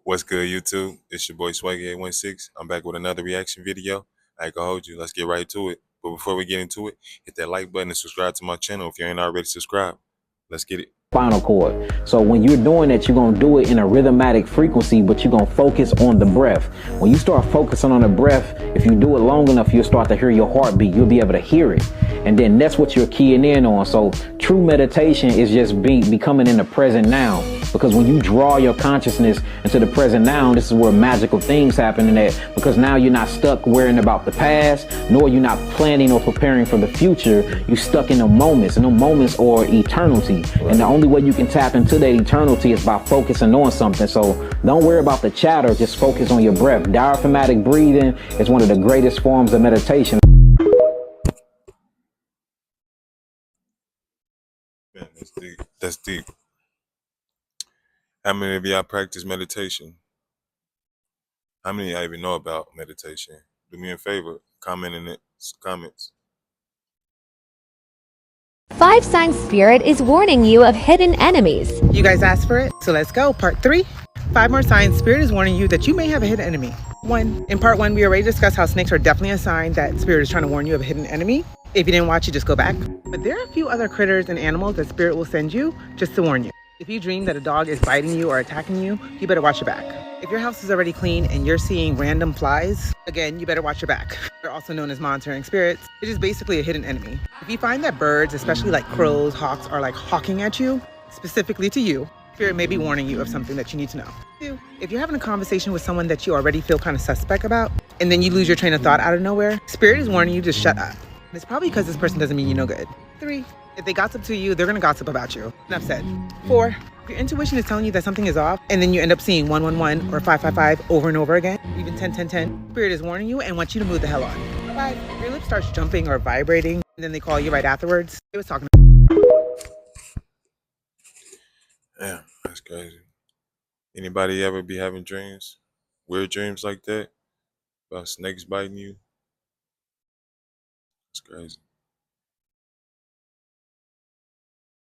What's good, YouTube? It's your boy Swaggy816. I'm back with another reaction video. I ain't gonna hold you. Let's get right to it. But before we get into it, hit that like button and subscribe to my channel if you ain't already subscribed. Let's get it. Spinal cord. So when you're doing it, you're going to do it in a rhythmatic frequency, but you're going to focus on the breath. When you start focusing on the breath, if you do it long enough, you'll start to hear your heartbeat. You'll be able to hear it. And then that's what you're keying in on. So true meditation is just becoming in the present now. Because when you draw your consciousness into the present now, this is where magical things happen in that, because now you're not stuck worrying about the past, nor you're not planning or preparing for the future. You're stuck in the moments, and the moments are eternity. And the only way you can tap into that eternity is by focusing on something. So don't worry about the chatter, just focus on your breath. Diaphragmatic breathing is one of the greatest forms of meditation. Man, that's deep. That's deep. How many of y'all practice meditation? How many of y'all even know about meditation? Do me a favor, comment in the comments. 5-sign spirit is warning you of hidden enemies. You guys asked for it, so let's go. Part 3. 5 more signs spirit is warning you that you may have a hidden enemy. 1. In part 1, we already discussed how snakes are definitely a sign that spirit is trying to warn you of a hidden enemy. If you didn't watch it, just go back. But there are a few other critters and animals that spirit will send you just to warn you. If you dream that a dog is biting you or attacking you, you better watch your back. If your house is already clean and you're seeing random flies, again, you better watch your back. They're also known as monitoring spirits. It is basically a hidden enemy. If you find that birds, especially like crows, hawks, are like hawking at you, specifically to you, spirit may be warning you of something that you need to know. 2. If you're having a conversation with someone that you already feel kind of suspect about, and then you lose your train of thought out of nowhere, spirit is warning you to shut up. And it's probably because this person doesn't mean you no good. 3. If they gossip to you, they're gonna gossip about you. Enough said. 4. If your intuition is telling you that something is off, and then you end up seeing 111 or 555 over and over again, even 101010, spirit is warning you and wants you to move the hell on. 5. If your lip starts jumping or vibrating, and then they call you right afterwards, it was talking. Damn, that's crazy. Anybody ever be having dreams? Weird dreams like that? About snakes biting you? It's crazy.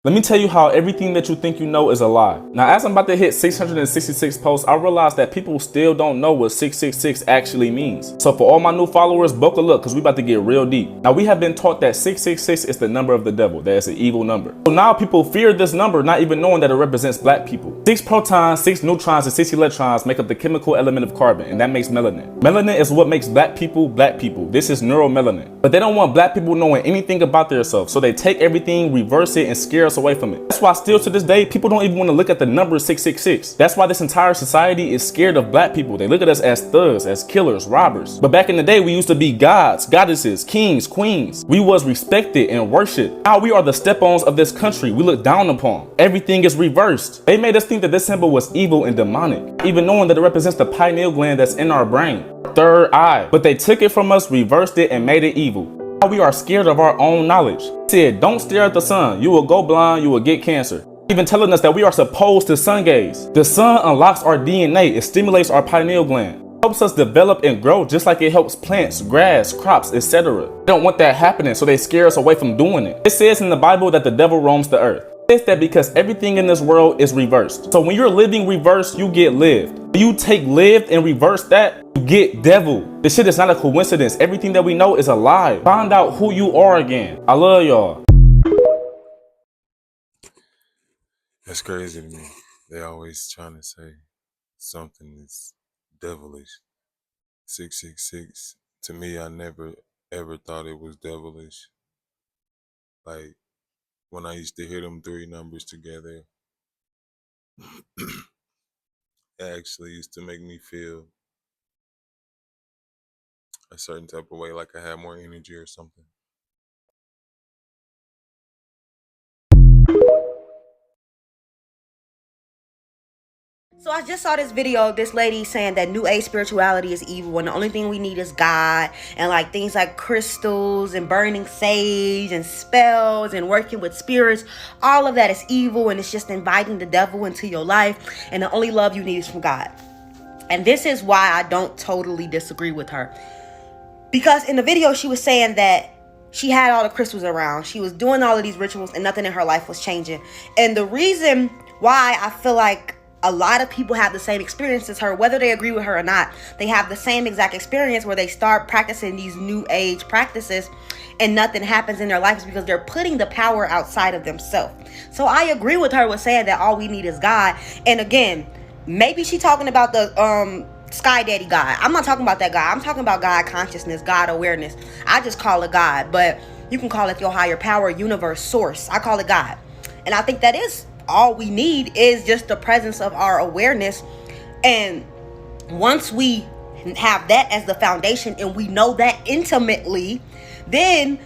Let me tell you how everything that you think you know is a lie. Now, as I'm about to hit 666 posts, I realize that people still don't know what 666 actually means. So for all my new followers, buckle up because we about to get real deep. Now, we have been taught that 666 is the number of the devil, that it's an evil number. So now people fear this number, not even knowing that it represents black people. 6 protons, 6 neutrons, and 6 electrons make up the chemical element of carbon, and that makes melanin. Melanin is what makes black people black people. This is neuromelanin. But they don't want black people knowing anything about themselves, so they take everything, reverse it, and scare us away from it. That's why still to this day, people don't even want to look at the number 666. That's why this entire society is scared of black people. They look at us as thugs, as killers, robbers. But back in the day, we used to be gods, goddesses, kings, queens. We was respected and worshipped. Now we are the step-ons of this country. We look down upon. Everything is reversed. They made us think that this symbol was evil and demonic, even knowing that it represents the pineal gland that's in our brain, third eye. But they took it from us, reversed it, and made it evil. Now we are scared of our own knowledge. Said, don't stare at the sun. You will go blind, you will get cancer. Even telling us that we are supposed to sun gaze. The sun unlocks our DNA. It stimulates our pineal gland. Helps us develop and grow just like it helps plants, grass, crops, etc. They don't want that happening, so they scare us away from doing it. It says in the Bible that the devil roams the earth. It's that because everything in this world is reversed. So when you're living reversed, you get lived. When you take lived and reverse that, you get devil. This shit is not a coincidence. Everything that we know is a lie. Find out who you are again. I love y'all. That's crazy to me. They always trying to say something is devilish. 666. To me, I never ever thought it was devilish. Like when I used to hear them 3 numbers together, it actually used to make me feel a certain type of way, like I had more energy or something. So I just saw this video of this lady saying that New Age spirituality is evil and the only thing we need is God, and like things like crystals and burning sage and spells and working with spirits, all of that is evil and it's just inviting the devil into your life, and the only love you need is from God. And this is why I don't totally disagree with her, because in the video she was saying that she had all the crystals around, she was doing all of these rituals, and nothing in her life was changing. And the reason why I feel like a lot of people have the same experience as her, whether they agree with her or not. They have the same exact experience where they start practicing these new age practices and nothing happens in their lives because they're putting the power outside of themselves. So I agree with her with saying that all we need is God. And again, maybe she talking about the Sky Daddy God. I'm not talking about that God. I'm talking about God consciousness, God awareness. I just call it God, but you can call it your higher power, universe, source. I call it God. And I think that is all we need, is just the presence of our awareness. And once we have that as the foundation and we know that intimately, then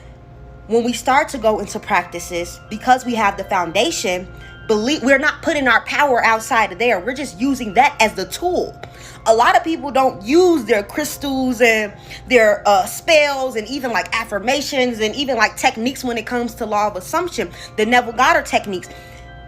when we start to go into practices, because we have the foundation, we're not putting our power outside of there. We're just using that as the tool. A lot of people don't use their crystals and their spells and even like affirmations and even like techniques when it comes to law of assumption, the Neville Goddard techniques.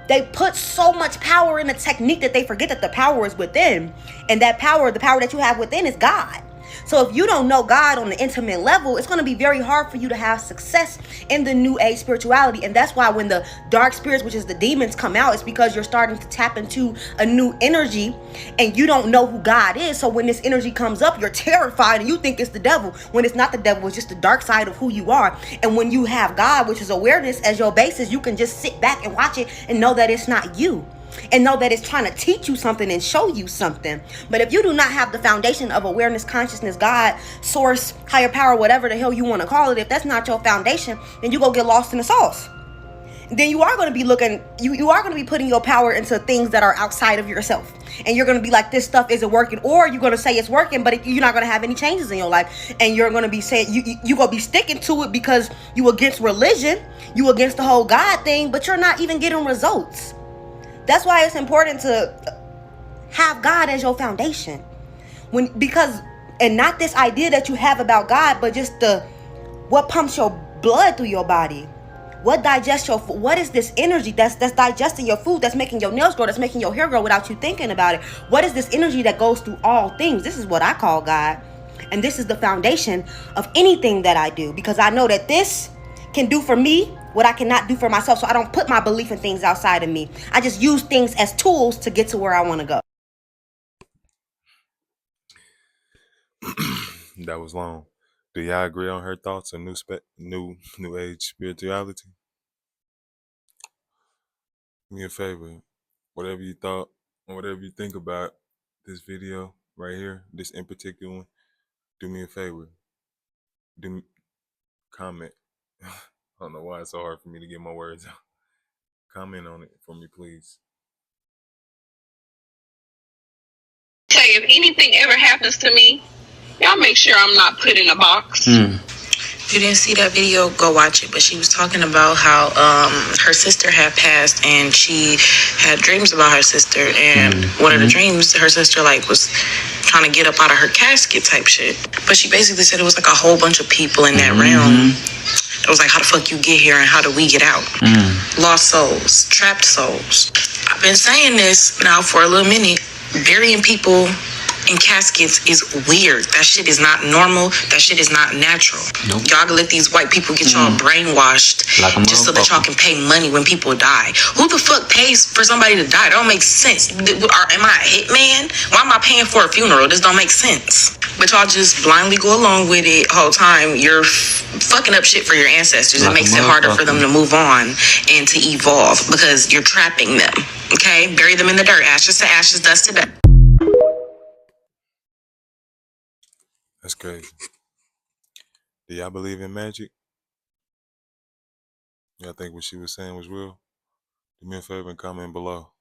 They put so much power in the technique that they forget that the power is within. And that power, the power that you have within, is God. So if you don't know God on the intimate level, it's going to be very hard for you to have success in the new age spirituality. And that's why when the dark spirits, which is the demons, come out, it's because you're starting to tap into a new energy and you don't know who God is. So when this energy comes up, you're terrified and you think it's the devil, when it's not the devil. It's just the dark side of who you are. And when you have God, which is awareness, as your basis, you can just sit back and watch it and know that it's not you. And know that it's trying to teach you something and show you something. But if you do not have the foundation of awareness, consciousness, God, source, higher power, whatever the hell you want to call it, if that's not your foundation, then you go get lost in the sauce. Then you are going to be you are going to be putting your power into things that are outside of yourself. And you're going to be like, this stuff isn't working. Or you're going to say it's working, but you're not going to have any changes in your life. And you're going to be saying, you're going to be sticking to it because you against religion, you against the whole God thing, but you're not even getting results. That's why it's important to have God as your foundation. And not this idea that you have about God, but just what pumps your blood through your body. What digests your food? What is this energy that's digesting your food, that's making your nails grow, that's making your hair grow without you thinking about it? What is this energy that goes through all things? This is what I call God. And this is the foundation of anything that I do, because I know that this can do for me what I cannot do for myself. So I don't put my belief in things outside of me. I just use things as tools to get to where I want to go. That was long. Do y'all agree on her thoughts on new age spirituality? Do me a favor, whatever you thought, or whatever you think about this video right here, this in particular one, do me a favor. Comment. I don't know why it's so hard for me to get my words out. Comment on it for me, please. Tell you, if anything ever happens to me, y'all make sure I'm not put in a box. If you didn't see that video, go watch it. But she was talking about how her sister had passed and she had dreams about her sister. And one of the dreams, her sister was trying to get up out of her casket type shit. But she basically said it was like a whole bunch of people in that realm. It was like, how the fuck you get here and how do we get out? Lost souls, trapped souls. I've been saying this now for a little minute. Burying people in caskets is weird. That shit is not normal. That shit is not natural. Nope. Y'all can let these white people get y'all brainwashed just so that y'all can pay money when people die. Who the fuck pays for somebody to die? That don't make sense. Am I a hitman? Why am I paying for a funeral? This don't make sense. But y'all just blindly go along with it the whole time. You're fucking up shit for your ancestors. It makes it harder for them to move on and to evolve because you're trapping them. Okay? Bury them in the dirt. Ashes to ashes, dust to dust. That's crazy. Do y'all believe in magic? Y'all think what she was saying was real? Do me a favor and comment below.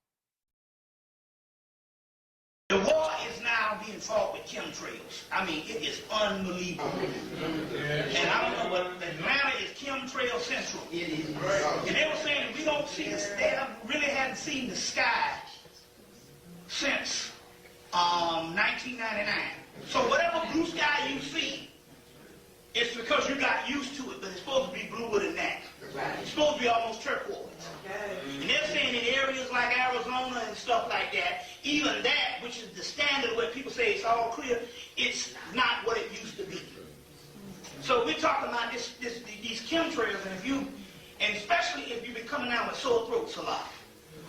The war is now being fought with chemtrails. I mean, it is unbelievable. And I don't know, but Atlanta is chemtrail central. It is. And they were saying that we don't see this, they really hadn't seen the sky since 1999. So whatever blue sky you see, it's because you got used to it, but it's supposed to be bluer than that. It's supposed to be almost turquoise. And they're saying in areas like Arizona and stuff like that, even that, which is the standard where people say it's all clear, it's not what it used to be. So we're talking about these chemtrails, and especially if you've been coming down with sore throats a lot,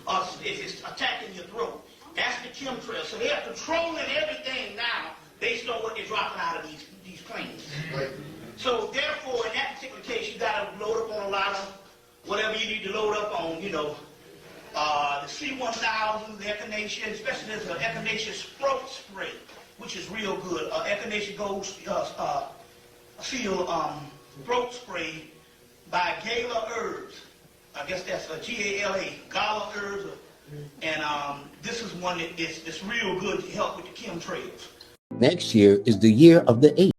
or if it's attacking your throat, That's the chemtrails. So they are controlling everything now based on what they're dropping out of these planes. Right. So therefore, in that particular case, you got to load up on a lot of whatever you need to load up on, you know, the C-1000, the echinacea, especially there's an echinacea throat spray, which is real good. Echinacea Gold Seal throat spray by Gala Herbs. I guess that's a G-A-L-A, Gala Herbs. And this is one that's real good to help with the chemtrails. Next year is the year of the 8.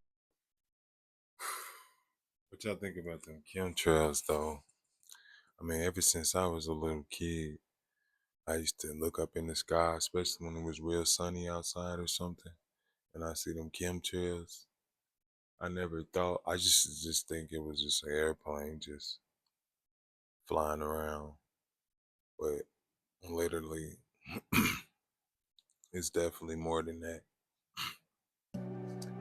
What y'all think about them chemtrails, though? I mean, ever since I was a little kid, I used to look up in the sky, especially when it was real sunny outside or something, and I see them chemtrails. I never thought, I just think it was just an airplane just flying around. But literally, it's definitely more than that.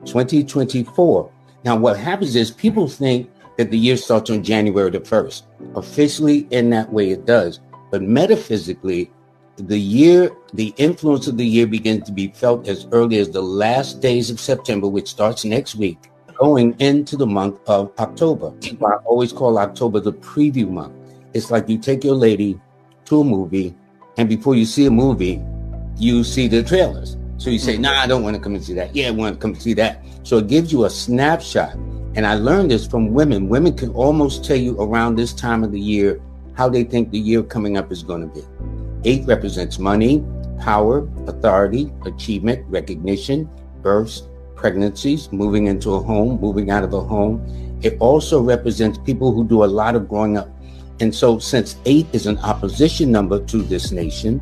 2024. Now, what happens is people think that the year starts on January the 1st. Officially, in that way, it does. But metaphysically, the influence of the year begins to be felt as early as the last days of September, which starts next week, going into the month of October. I always call October the preview month. It's like you take your lady to a movie, and before you see a movie, you see the trailers. So you say, nah, I don't want to come and see that. Yeah, I want to come and see that. So it gives you a snapshot. And I learned this from women. Women can almost tell you around this time of the year how they think the year coming up is going to be. 8 represents money, power, authority, achievement, recognition, births, pregnancies, moving into a home, moving out of a home. It also represents people who do a lot of growing up. And so since 8 is an opposition number to this nation,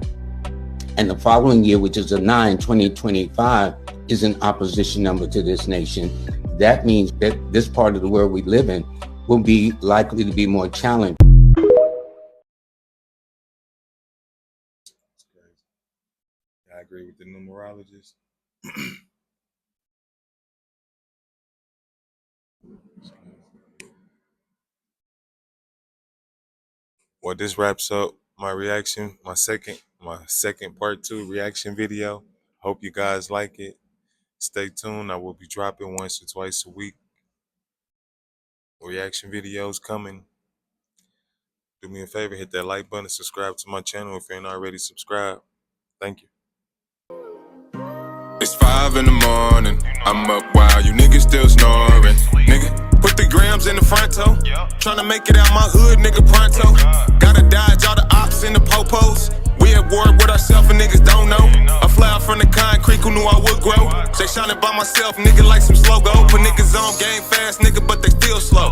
and the following year, which is a 9, 2025, is an opposition number to this nation, that means that this part of the world we live in will be likely to be more challenged. I agree with the numerologist. Well, this wraps up my reaction, my second part 2 reaction video. Hope you guys like it. Stay tuned. I will be dropping once or twice a week. Reaction videos coming. Do me a favor, hit that like button, subscribe to my channel if you ain't already subscribed. Thank you. It's 5 in the morning. I'm up while you niggas still snoring. Nigga, put the grams in the front toe. Tryna make it out my hood, nigga, pronto. Gotta dodge all the ops in the popos. We at war with ourselves and niggas don't know. I fly out from the concrete who knew I would grow. Say shining by myself, nigga, like some slow go. Put niggas on game fast, nigga, but they still slow.